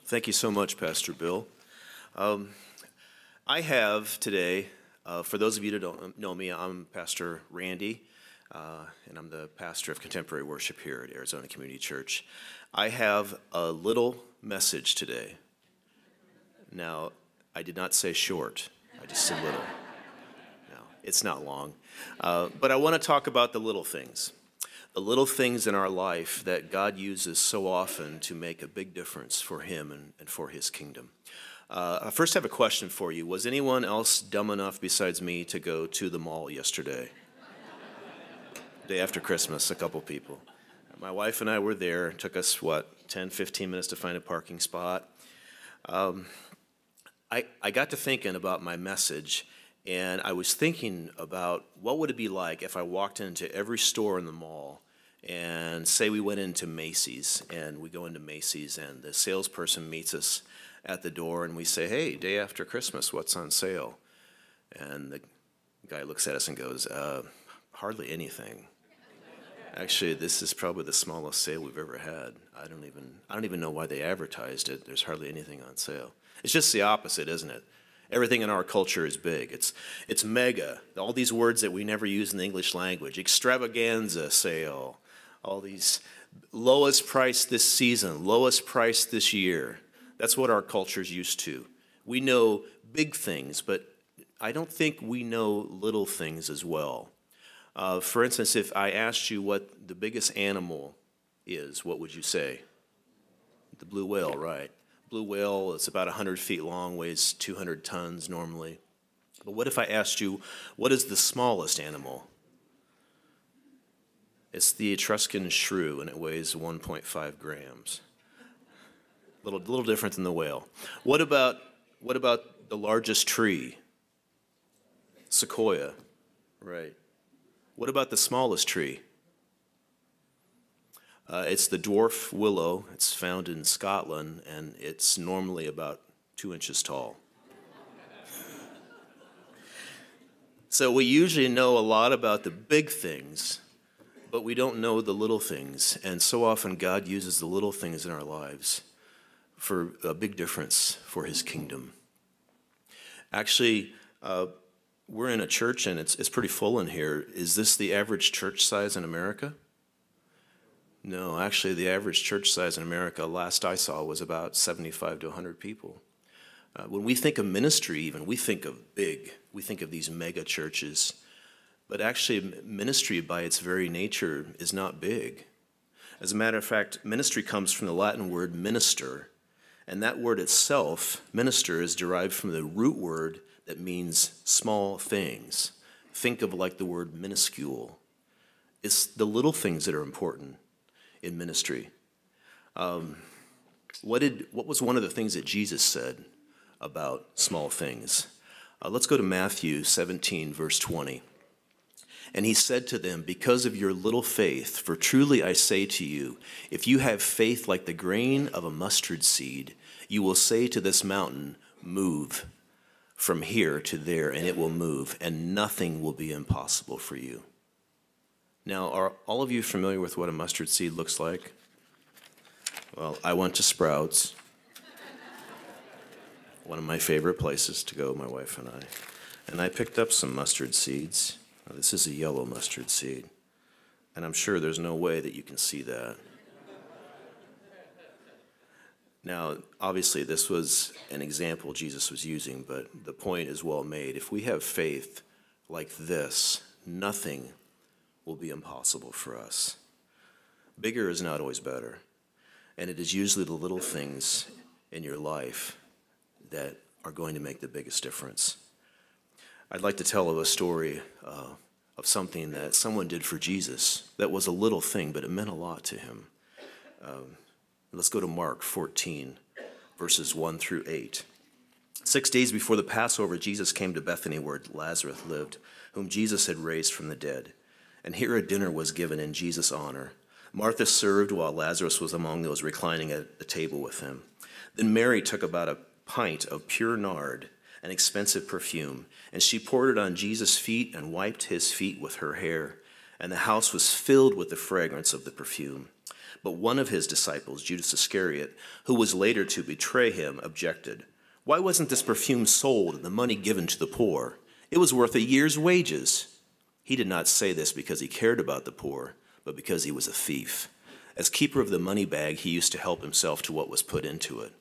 Thank you so much, Pastor Bill. I have today, for those of you that don't know me, I'm Pastor Randy, and I'm the pastor of contemporary worship here at Arizona Community Church. I have a little message today. Now, I did not say short. I just said little. No, it's not long. But I want to talk about the little things. The little things in our life that God uses so often to make a big difference for Him and for His kingdom. I first have a question for you. Was anyone else dumb enough besides me to go to the mall yesterday? Day after Christmas, a couple people. My wife and I were there. It took us, 10, 15 minutes to find a parking spot. I got to thinking about my message, and I was thinking about what would it be like if I walked into every store in the mall and say we went into Macy's, and we go into Macy's and the salesperson meets us at the door and we say, "Hey, day after Christmas, what's on sale?" And the guy looks at us and goes, "Hardly anything. Actually, this is probably the smallest sale we've ever had. I don't even know why they advertised it. There's hardly anything on sale." It's just the opposite, isn't it? Everything in our culture is big. It's mega. All these words that we never use in the English language. Extravaganza sale. All these lowest price this season, lowest price this year. That's what our culture's used to. We know big things, but I don't think we know little things as well. For instance, if I asked you what the biggest animal is, what would you say? The blue whale, right? Blue whale is about 100 feet long, weighs 200 tons normally. But what if I asked you, what is the smallest animal? It's the Etruscan shrew, and it weighs 1.5 grams. Little different than the whale. What about the largest tree? Sequoia, right? What about the smallest tree? It's the dwarf willow. It's found in Scotland, and it's normally about 2 inches tall. So we usually know a lot about the big things, but we don't know the little things. And so often God uses the little things in our lives for a big difference for His kingdom. Actually, we're in a church, and it's pretty full in here. Is this the average church size in America? No, actually, the average church size in America, last I saw, was about 75 to 100 people. When we think of ministry even, we think of big. We think of these mega churches. But actually, ministry by its very nature is not big. As a matter of fact, ministry comes from the Latin word minister. And that word itself, minister, is derived from the root word that means small things. Think of like the word minuscule. It's the little things that are important in ministry. What was one of the things that Jesus said about small things? Let's go to Matthew 17, verse 20. And He said to them, "Because of your little faith, for truly I say to you, if you have faith like the grain of a mustard seed, you will say to this mountain, 'Move from here to there,' and it will move, and nothing will be impossible for you." Now, are all of you familiar with what a mustard seed looks like? Well, I went to Sprouts, one of my favorite places to go, my wife and I picked up some mustard seeds. Now, this is a yellow mustard seed, and I'm sure there's no way that you can see that. Now, obviously, this was an example Jesus was using, but the point is well made. If we have faith like this, nothing will be impossible for us. Bigger is not always better, and it is usually the little things in your life that are going to make the biggest difference. I'd like to tell a story of something that someone did for Jesus that was a little thing, but it meant a lot to Him. Let's go to Mark 14, verses 1 through 8. 6 days before the Passover, Jesus came to Bethany where Lazarus lived, whom Jesus had raised from the dead. And here a dinner was given in Jesus' honor. Martha served while Lazarus was among those reclining at the table with him. Then Mary took about a pint of pure nard, an expensive perfume, and she poured it on Jesus' feet and wiped his feet with her hair. And the house was filled with the fragrance of the perfume. But one of his disciples, Judas Iscariot, who was later to betray him, objected. Why wasn't this perfume sold and the money given to the poor? It was worth a year's wages. He did not say this because he cared about the poor, but because he was a thief. As keeper of the money bag, he used to help himself to what was put into it.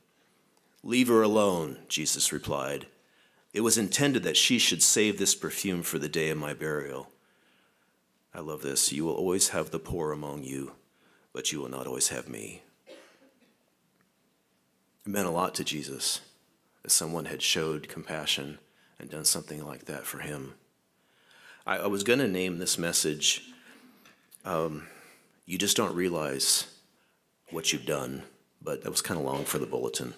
Leave her alone, Jesus replied. It was intended that she should save this perfume for the day of my burial. I love this. You will always have the poor among you, but you will not always have me. It meant a lot to Jesus that someone had showed compassion and done something like that for him. I was going to name this message, You Just Don't Realize What You've Done, but that was kind of long for the bulletin.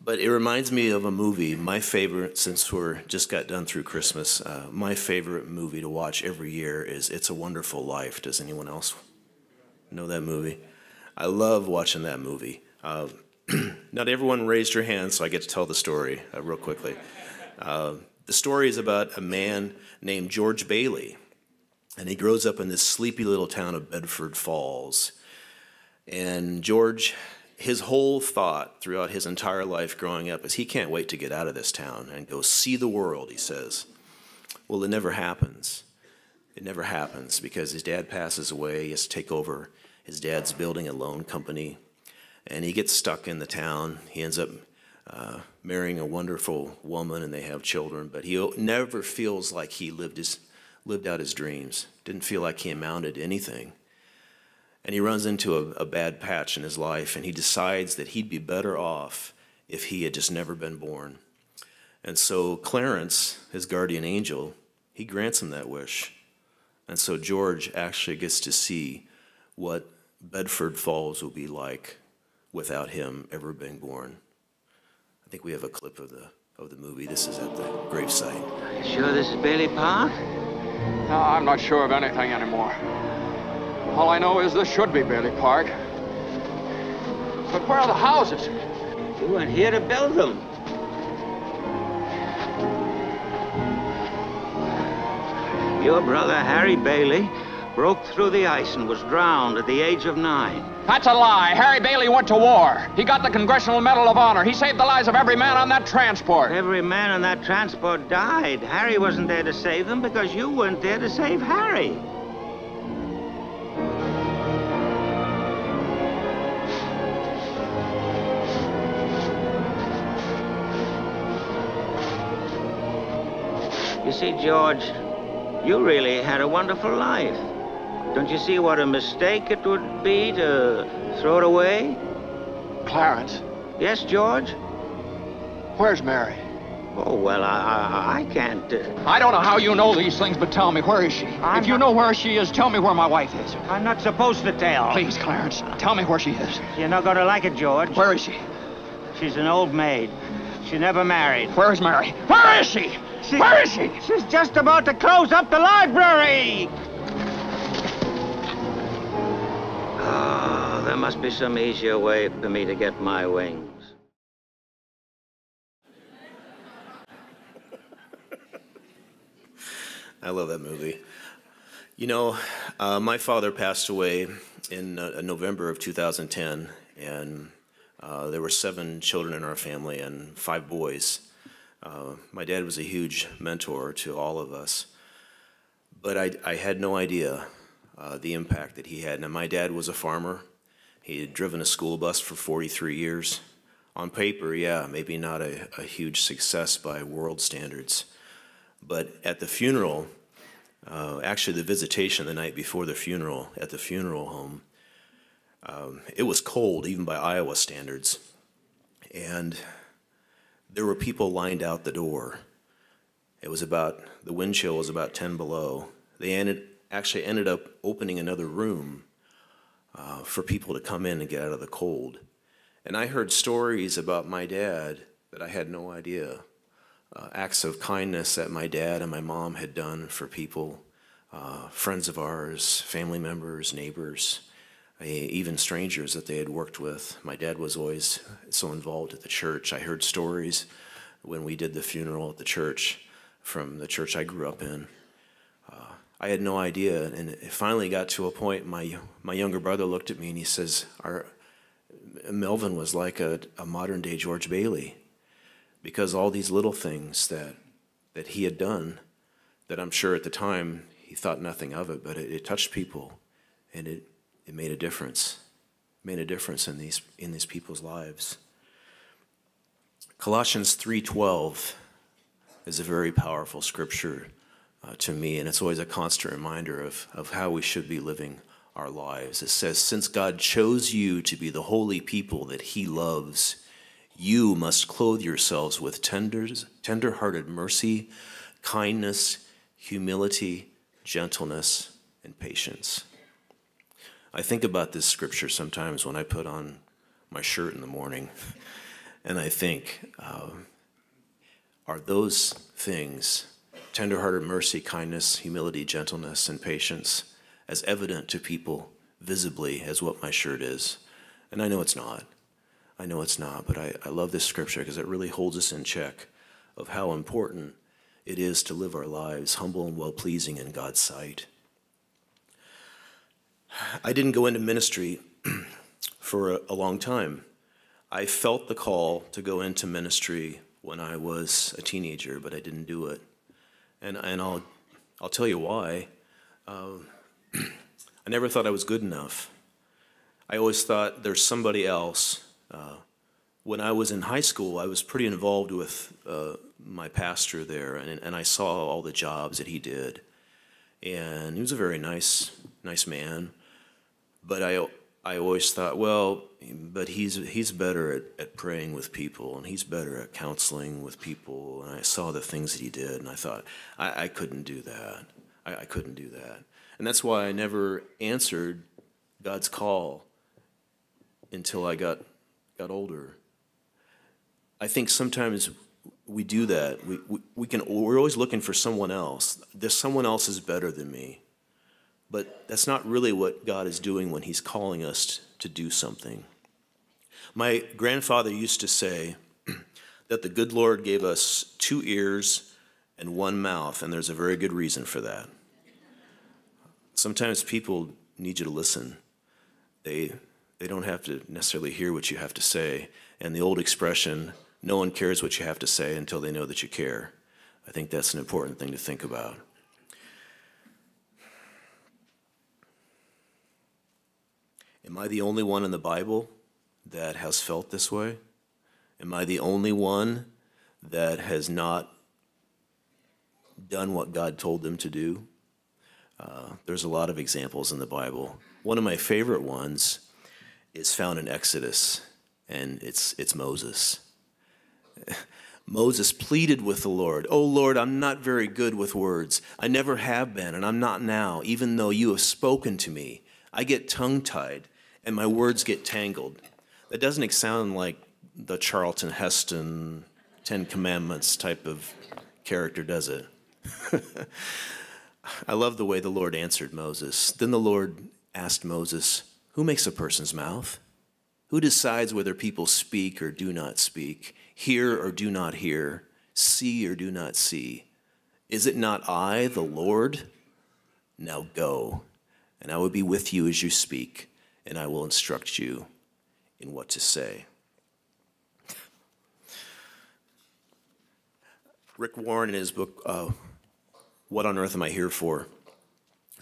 But it reminds me of a movie, my favorite, since we're just got done through Christmas, my favorite movie to watch every year is It's a Wonderful Life. Does anyone else know that movie? I love watching that movie. Not everyone raised your hand, so I get to tell the story real quickly. The story is about a man named George Bailey, and he grows up in this sleepy little town of Bedford Falls. And George, his whole thought throughout his entire life growing up is he can't wait to get out of this town and go see the world, he says. Well, it never happens. It never happens because his dad passes away. He has to take over his dad's building a loan company, and he gets stuck in the town. He ends up marrying a wonderful woman, and they have children, but he never feels like he lived out his dreams. Didn't feel like he amounted to anything. And he runs into a bad patch in his life, and he decides that he'd be better off if he had just never been born. And so Clarence, his guardian angel, he grants him that wish. And so George actually gets to see what Bedford Falls will be like without him ever being born. I think we have a clip of the movie. This is at the gravesite. Are you sure this is Bailey Park? No, I'm not sure of anything anymore. All I know is this should be Bailey Park. But where are the houses? You weren't here to build them. Your brother, Harry Bailey, broke through the ice and was drowned at the age of 9. That's a lie. Harry Bailey went to war. He got the Congressional Medal of Honor. He saved the lives of every man on that transport. Every man on that transport died. Harry wasn't there to save them because you weren't there to save Harry. You see, George, you really had a wonderful life. Don't you see what a mistake it would be to throw it away? Clarence? Yes, George? Where's Mary? Oh, well, I can't... I don't know how you know these things, but tell me, where is she? If you know where she is, tell me where my wife is. I'm not supposed to tell. Please, Clarence, tell me where she is. You're not going to like it, George. Where is she? She's an old maid. She never married. Where is Mary? Where is she? Where is she? She's just about to close up the library. Oh, there must be some easier way for me to get my wings. I love that movie. You know, my father passed away in November of 2010, and there were 7 children in our family and 5 boys. My dad was a huge mentor to all of us, but I had no idea the impact that he had. Now, my dad was a farmer. He had driven a school bus for 43 years. On paper, yeah, maybe not a huge success by world standards. But at the funeral, actually the visitation the night before the funeral, at the funeral home, it was cold, even by Iowa standards. And there were people lined out the door. The wind chill was about 10 below. They actually ended up opening another room for people to come in and get out of the cold. And I heard stories about my dad that I had no idea. Acts of kindness that my dad and my mom had done for people, friends of ours, family members, neighbors, even strangers that they had worked with. My dad was always so involved at the church. I heard stories when we did the funeral at the church from the church I grew up in. I had no idea. And it finally got to a point, my younger brother looked at me and he says, Melvin was like a modern-day George Bailey, because all these little things that he had done, that I'm sure at the time he thought nothing of it, but it touched people, and it made a difference. It made a difference in these people's lives. Colossians 3:12 is a very powerful scripture to me, and it's always a constant reminder of how we should be living our lives. It says, since God chose you to be the holy people that he loves, you must clothe yourselves with tender-hearted mercy, kindness, humility, gentleness, and patience. I think about this scripture sometimes when I put on my shirt in the morning, and I think, are those things, tender-hearted mercy, kindness, humility, gentleness, and patience, as evident to people visibly as what my shirt is? And I know it's not. I know it's not, but I love this scripture because it really holds us in check of how important it is to live our lives humble and well-pleasing in God's sight. I didn't go into ministry for a long time. I felt the call to go into ministry when I was a teenager, but I didn't do it. And I'll tell you why. I never thought I was good enough. I always thought there's somebody else. When I was in high school, I was pretty involved with my pastor there, and I saw all the jobs that he did. And he was a very nice man. But I always thought, well, but he's better at praying with people, and he's better at counseling with people. And I saw the things that he did, and I thought, I couldn't do that. I couldn't do that. And that's why I never answered God's call until I got older. I think sometimes we do that. We're always looking for someone else. There's someone else is better than me. But that's not really what God is doing when he's calling us to do something. My grandfather used to say that the good Lord gave us 2 ears and 1 mouth, and there's a very good reason for that. Sometimes people need you to listen. They don't have to necessarily hear what you have to say. And the old expression, no one cares what you have to say until they know that you care. I think that's an important thing to think about. Am I the only one in the Bible that has felt this way? Am I the only one that has not done what God told them to do? There's a lot of examples in the Bible. One of my favorite ones is found in Exodus, and it's Moses. Moses pleaded with the Lord, "Oh Lord, I'm not very good with words. I never have been, and I'm not now, even though you have spoken to me. I get tongue-tied, and my words get tangled." That doesn't sound like the Charlton Heston 10 Commandments type of character, does it? I love the way the Lord answered Moses. Then the Lord asked Moses, "Who makes a person's mouth? Who decides whether people speak or do not speak, hear or do not hear, see or do not see? Is it not I, the Lord? Now go, and I will be with you as you speak, and I will instruct you in what to say." Rick Warren, in his book, What on Earth Am I Here For?,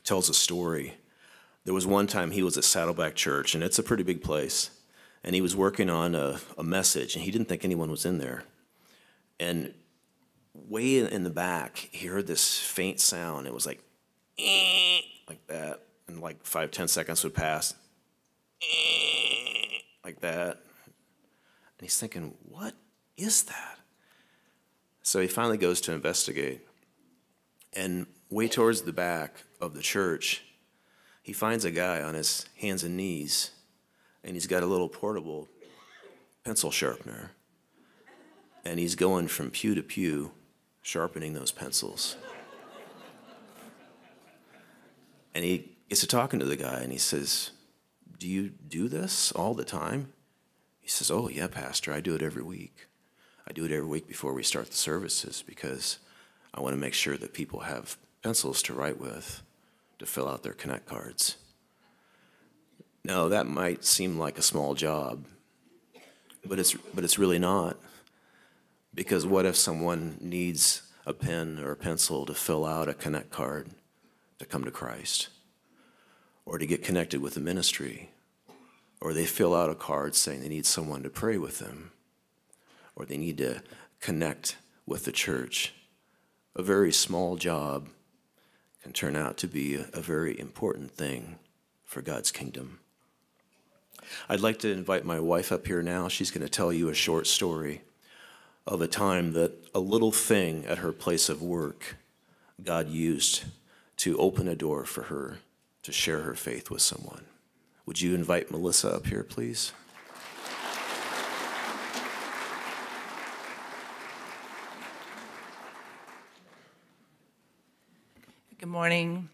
tells a story. There was one time he was at Saddleback Church, and it's a pretty big place, and he was working on a message, and he didn't think anyone was in there. And way in the back, he heard this faint sound. It was like, like that, and like 5-10 seconds would pass, like that. And he's thinking, what is that? So he finally goes to investigate. And way towards the back of the church, he finds a guy on his hands and knees, and he's got a little portable pencil sharpener. And he's going from pew to pew, sharpening those pencils. And he gets to talking to the guy, and he says, "Do you do this all the time?" He says, "Oh, yeah, Pastor, I do it every week. I do it every week before we start the services because I want to make sure that people have pencils to write with, to fill out their Connect cards. Now, that might seem like a small job, but it's really not. Because what if someone needs a pen or a pencil to fill out a Connect card to come to Christ, or to get connected with the ministry, or they fill out a card saying they need someone to pray with them, or they need to connect with the church? A very small job can turn out to be a very important thing for God's kingdom. I'd like to invite my wife up here now. She's going to tell you a short story of a time that a little thing at her place of work God used to open a door for her to share her faith with someone. Would you invite Melissa up here, please? Good morning.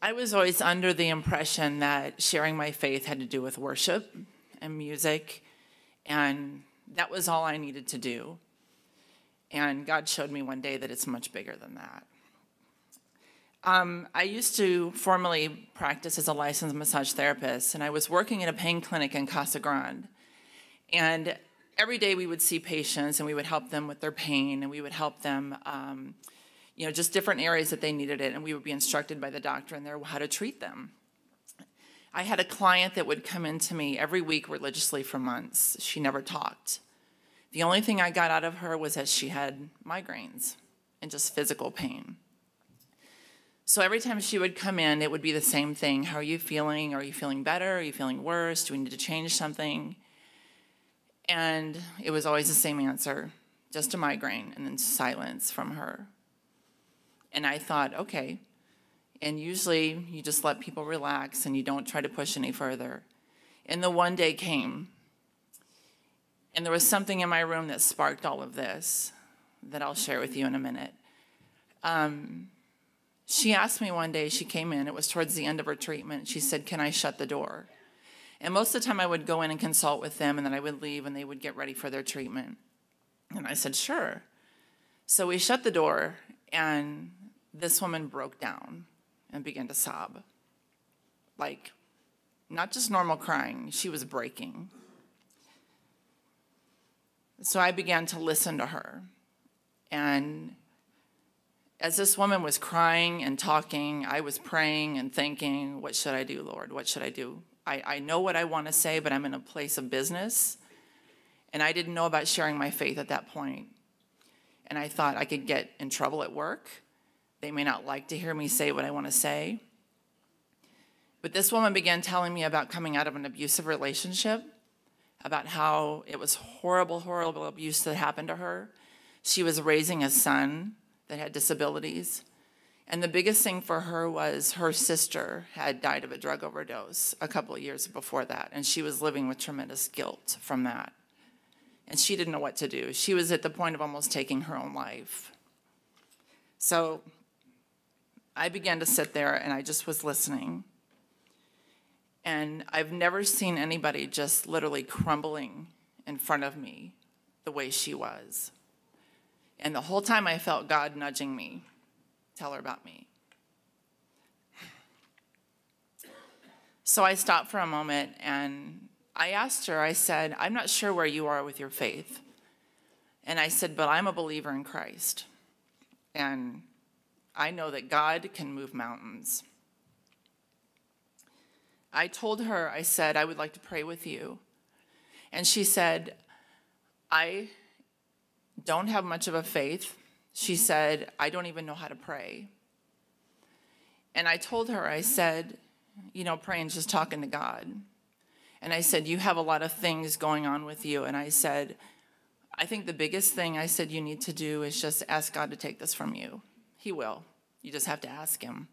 I was always under the impression that sharing my faith had to do with worship and music, and that was all I needed to do. And God showed me one day that it's much bigger than that. I used to formally practice as a licensed massage therapist, and I was working at a pain clinic in Casa Grande. And every day we would see patients, and we would help them with their pain, and we would help them, just different areas that they needed it, and we would be instructed by the doctor in there how to treat them. I had a client that would come in to me every week religiously for months. She never talked. The only thing I got out of her was that she had migraines and just physical pain. So every time she would come in, it would be the same thing. How are you feeling? Are you feeling better? Are you feeling worse? Do we need to change something? And it was always the same answer, just a migraine, and then silence from her. And I thought, okay. And usually you just let people relax and you don't try to push any further. And the one day came, and there was something in my room that sparked all of this that I'll share with you in a minute. She asked me one day, she came in, it was towards the end of her treatment, she said, can I shut the door? And most of the time I would go in and consult with them, and then I would leave and they would get ready for their treatment. And I said, sure. So we shut the door, and this woman broke down and began to sob. Like, not just normal crying, she was breaking. So I began to listen to her. And as this woman was crying and talking, I was praying and thinking, what should I do, Lord? What should I do? I know what I want to say, but I'm in a place of business. And I didn't know about sharing my faith at that point. And I thought I could get in trouble at work. They may not like to hear me say what I want to say. But this woman began telling me about coming out of an abusive relationship, about how it was horrible, horrible abuse that happened to her. She was raising a son that had disabilities. And the biggest thing for her was her sister had died of a drug overdose a couple of years before that, and she was living with tremendous guilt from that. And she didn't know what to do. She was at the point of almost taking her own life. So I began to sit there, and I just was listening. And I've never seen anybody just literally crumbling in front of me the way she was. And the whole time I felt God nudging me, tell her about me. So I stopped for a moment and I asked her, I said, I'm not sure where you are with your faith. And I said, but I'm a believer in Christ. And I know that God can move mountains. I told her, I said, I would like to pray with you. And she said, I don't have much of a faith. She said, I don't even know how to pray. And I told her, I said, praying, just talking to God. And I said, you have a lot of things going on with you. And I said, I think the biggest thing I said you need to do is just ask God to take this from you. He will. You just have to ask him.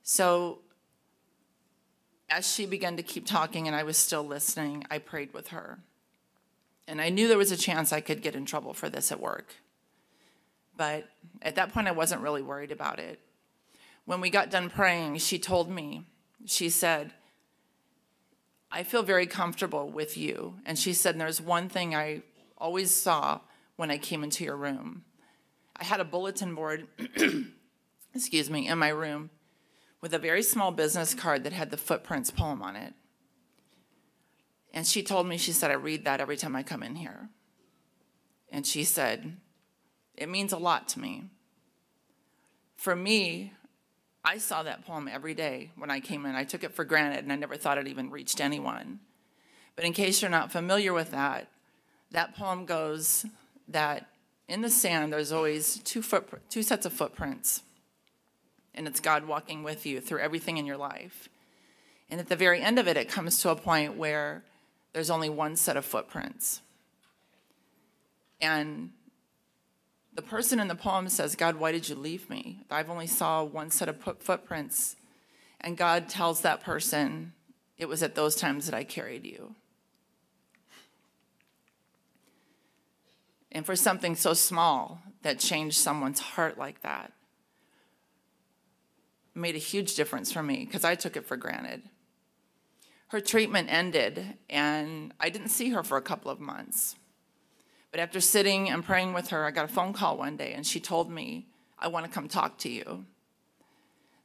So as she began to keep talking and I was still listening, I prayed with her. And I knew there was a chance I could get in trouble for this at work. But at that point, I wasn't really worried about it. When we got done praying, she told me, she said, I feel very comfortable with you. And she said, there's one thing I always saw when I came into your room. I had a bulletin board, excuse me, in my room with a very small business card that had the Footprints poem on it. And she told me, she said, I read that every time I come in here. And she said, it means a lot to me. For me, I saw that poem every day when I came in. I took it for granted, and I never thought it even reached anyone. But in case you're not familiar with that, that poem goes that in the sand, there's always two sets of footprints. And it's God walking with you through everything in your life. And at the very end of it, it comes to a point where there's only one set of footprints. And the person in the poem says, God, why did you leave me? I've only saw one set of footprints. And God tells that person, it was at those times that I carried you. And for something so small that changed someone's heart like that, made a huge difference for me because I took it for granted. Her treatment ended, and I didn't see her for a couple of months. But after sitting and praying with her, I got a phone call one day, and she told me, I want to come talk to you.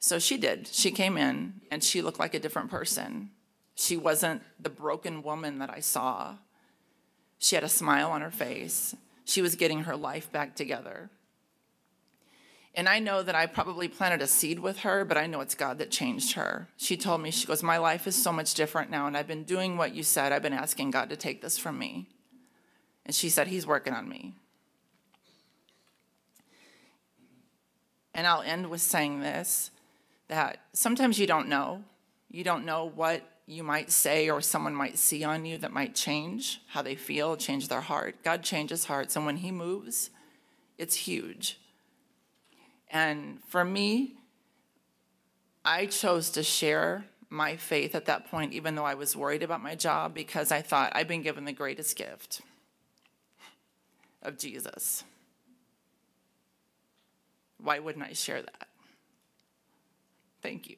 So she did. She came in, and she looked like a different person. She wasn't the broken woman that I saw. She had a smile on her face. She was getting her life back together. And I know that I probably planted a seed with her, but I know it's God that changed her. She told me, she goes, my life is so much different now, and I've been doing what you said. I've been asking God to take this from me. And she said, he's working on me. And I'll end with saying this, that sometimes you don't know. You don't know what you might say or someone might see on you that might change how they feel, change their heart. God changes hearts, and when he moves, it's huge. And for me, I chose to share my faith at that point, even though I was worried about my job, because I thought I've been given the greatest gift of Jesus. Why wouldn't I share that? Thank you.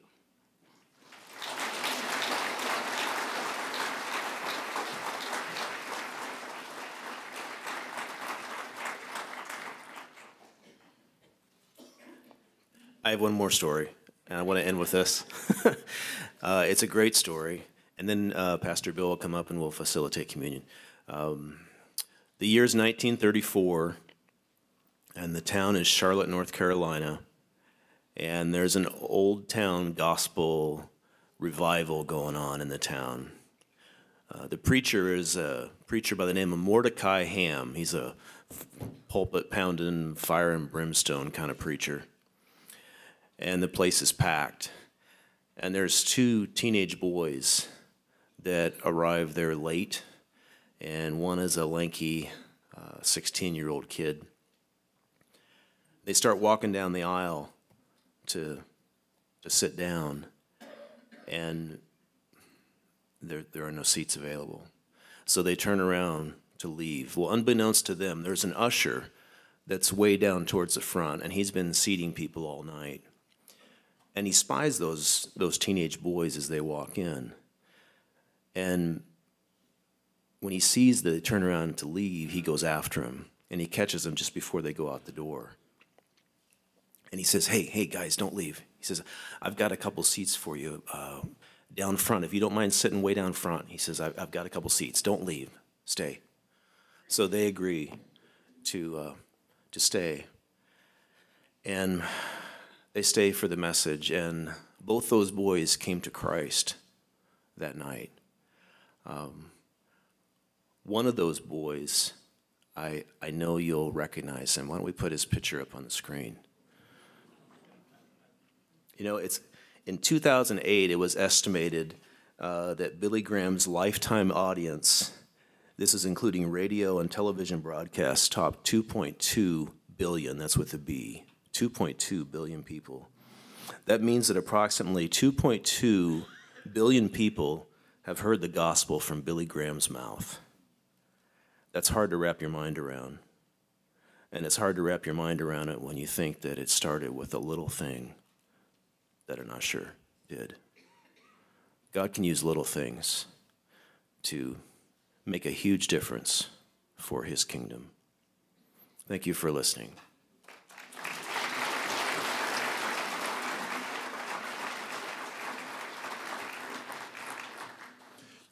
I have one more story, and I want to end with this. It's a great story, and then Pastor Bill will come up and we'll facilitate communion. The year's 1934, and the town is Charlotte, North Carolina, and there's an old town gospel revival going on in the town. The preacher is a preacher by the name of Mordecai Ham. He's a pulpit-pounding, fire and brimstone kind of preacher. And the place is packed. And there's two teenage boys that arrive there late, and one is a lanky 16-year-old kid. They start walking down the aisle to sit down, and there are no seats available. So they turn around to leave. Well, unbeknownst to them, there's an usher that's way down towards the front, and he's been seating people all night. And he spies those teenage boys as they walk in. And when he sees that they turn around to leave, he goes after them, and he catches them just before they go out the door. And he says, hey, guys, don't leave. He says, I've got a couple seats for you down front. If you don't mind sitting way down front, he says, I've got a couple seats. Don't leave. Stay. So they agree to stay. And they stay for the message, and both those boys came to Christ that night. One of those boys, I know you'll recognize him. Why don't we put his picture up on the screen? You know, it's in 2008, it was estimated that Billy Graham's lifetime audience, this is including radio and television broadcasts, topped 2.2 billion, that's with a B. 2.2 billion people. That means that approximately 2.2 billion people have heard the gospel from Billy Graham's mouth. That's hard to wrap your mind around. And it's hard to wrap your mind around it when you think that it started with a little thing that an usher did. God can use little things to make a huge difference for his kingdom. Thank you for listening.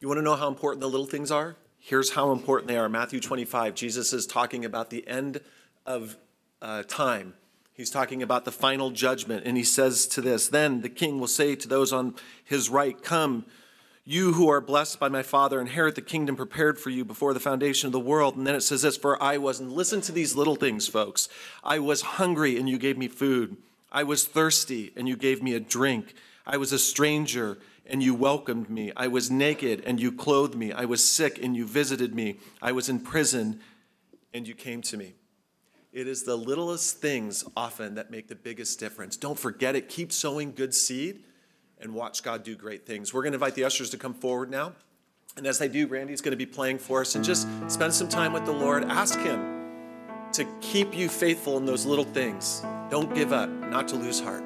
You want to know how important the little things are? Here's how important they are. Matthew 25, Jesus is talking about the end of time. He's talking about the final judgment, and he says to this, then the king will say to those on his right, come, you who are blessed by my Father, inherit the kingdom prepared for you before the foundation of the world. And then it says this, for I was, and listen to these little things, folks. I was hungry, and you gave me food. I was thirsty, and you gave me a drink. I was a stranger, and you welcomed me. I was naked, and you clothed me. I was sick, and you visited me. I was in prison, and you came to me. It is the littlest things often that make the biggest difference. Don't forget it. Keep sowing good seed and watch God do great things. We're going to invite the ushers to come forward now. And as they do, Randy's going to be playing for us. And just spend some time with the Lord. Ask him to keep you faithful in those little things. Don't give up, not to lose heart.